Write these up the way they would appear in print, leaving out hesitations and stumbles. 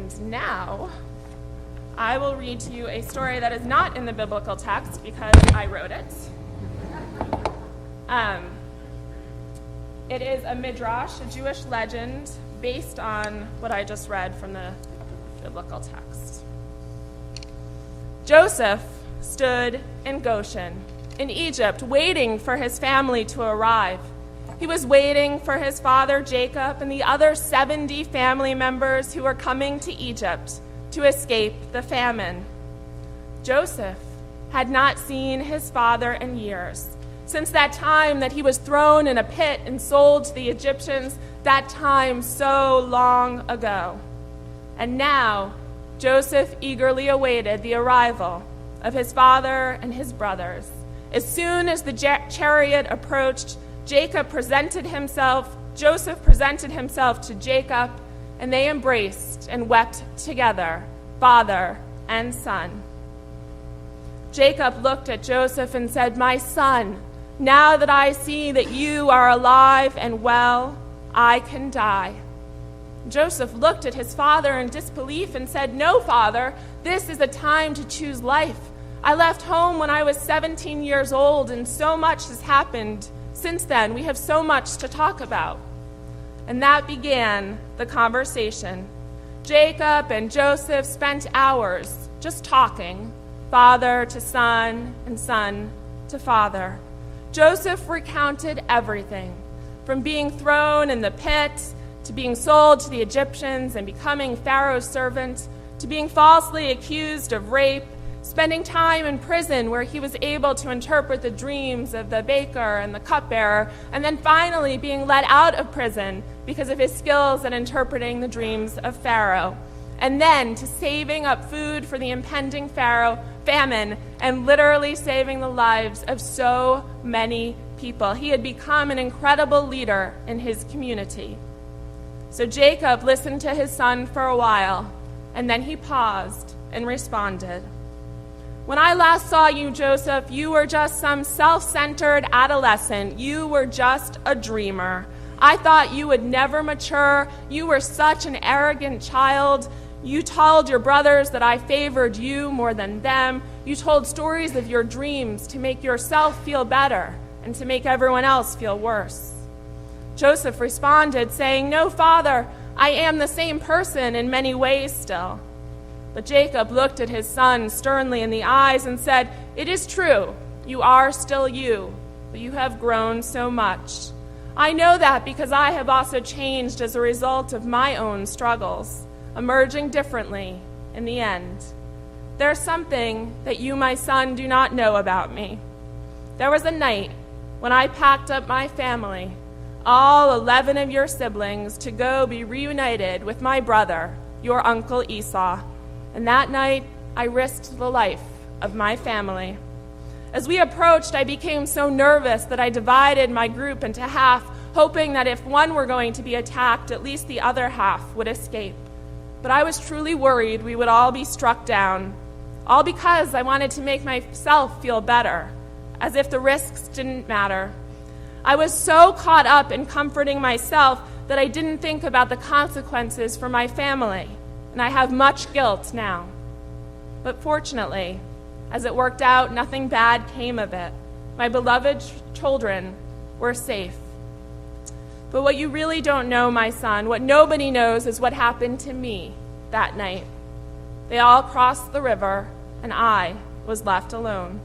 And now, I will read to you a story that is not in the biblical text because I wrote it. It is a Midrash, a Jewish legend, based on what I just read from the biblical text. Joseph stood in Goshen, in Egypt, waiting for his family to arrive. He was waiting for his father Jacob and the other 70 family members who were coming to Egypt to escape the famine. Joseph had not seen his father in years. Since that time that he was thrown in a pit and sold to the Egyptians, that time so long ago. And now, Joseph eagerly awaited the arrival of his father and his brothers. As soon as the chariot approached, Joseph presented himself to Jacob, and they embraced and wept together, father and son. Jacob looked at Joseph and said, "My son, now that I see that you are alive and well, I can die." Joseph looked at his father in disbelief and said, "No, father, this is a time to choose life. I left home when I was 17 years old, and so much has happened since then. We have so much to talk about." And that began the conversation. Jacob and Joseph spent hours just talking, father to son and son to father. Joseph recounted everything, from being thrown in the pit, to being sold to the Egyptians and becoming Pharaoh's servant, to being falsely accused of rape, spending time in prison where he was able to interpret the dreams of the baker and the cupbearer, and then finally being let out of prison because of his skills at interpreting the dreams of Pharaoh, and then to saving up food for the impending famine and literally saving the lives of so many people. He had become an incredible leader in his community. So Jacob listened to his son for a while, and then he paused and responded. "When I last saw you, Joseph, you were just some self-centered adolescent. You were just a dreamer. I thought you would never mature. You were such an arrogant child. You told your brothers that I favored you more than them. You told stories of your dreams to make yourself feel better and to make everyone else feel worse." Joseph responded, saying, "No, father, I am the same person in many ways still." But Jacob looked at his son sternly in the eyes and said, "It is true, you are still you, but you have grown so much. I know that because I have also changed as a result of my own struggles, emerging differently in the end. There's something that you, my son, do not know about me. There was a night when I packed up my family, all 11 of your siblings, to go be reunited with my brother, your uncle Esau. And that night, I risked the life of my family. As we approached, I became so nervous that I divided my group into half, hoping that if one were going to be attacked, at least the other half would escape. But I was truly worried we would all be struck down, all because I wanted to make myself feel better, as if the risks didn't matter. I was so caught up in comforting myself that I didn't think about the consequences for my family, and I have much guilt now. But fortunately, as it worked out, nothing bad came of it. My beloved children were safe. But what you really don't know, my son, what nobody knows, is what happened to me that night. They all crossed the river, and I was left alone.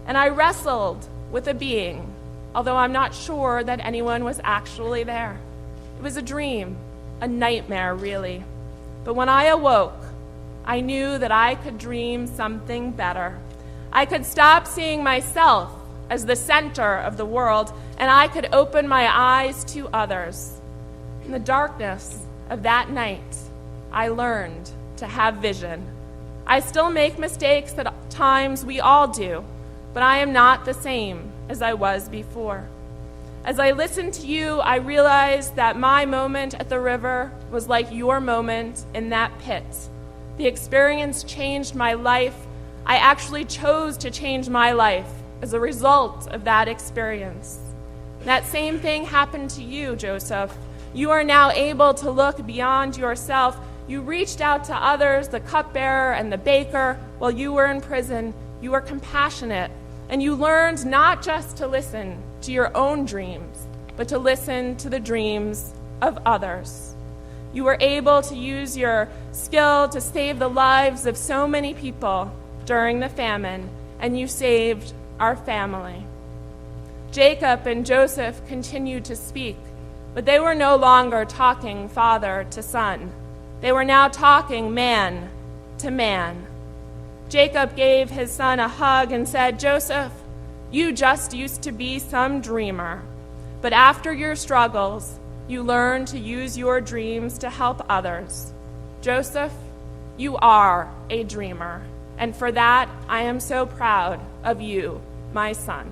And I wrestled with a being, although I'm not sure that anyone was actually there. It was a dream, a nightmare, really. But when I awoke, I knew that I could dream something better. I could stop seeing myself as the center of the world, and I could open my eyes to others. In the darkness of that night, I learned to have vision. I still make mistakes at times, we all do, but I am not the same as I was before. As I listened to you, I realized that my moment at the river was like your moment in that pit. The experience changed my life. I actually chose to change my life as a result of that experience. That same thing happened to you, Joseph. You are now able to look beyond yourself. You reached out to others, the cupbearer and the baker, while you were in prison. You were compassionate, and you learned not just to listen to your own dreams, but to listen to the dreams of others. You were able to use your skill to save the lives of so many people during the famine, and you saved our family. Jacob and Joseph continued to speak, but they were no longer talking father to son. They were now talking man to man. Jacob gave his son a hug and said, "Joseph, you just used to be some dreamer, but after your struggles, you learned to use your dreams to help others. Joseph, you are a dreamer, and for that I am so proud of you, my son."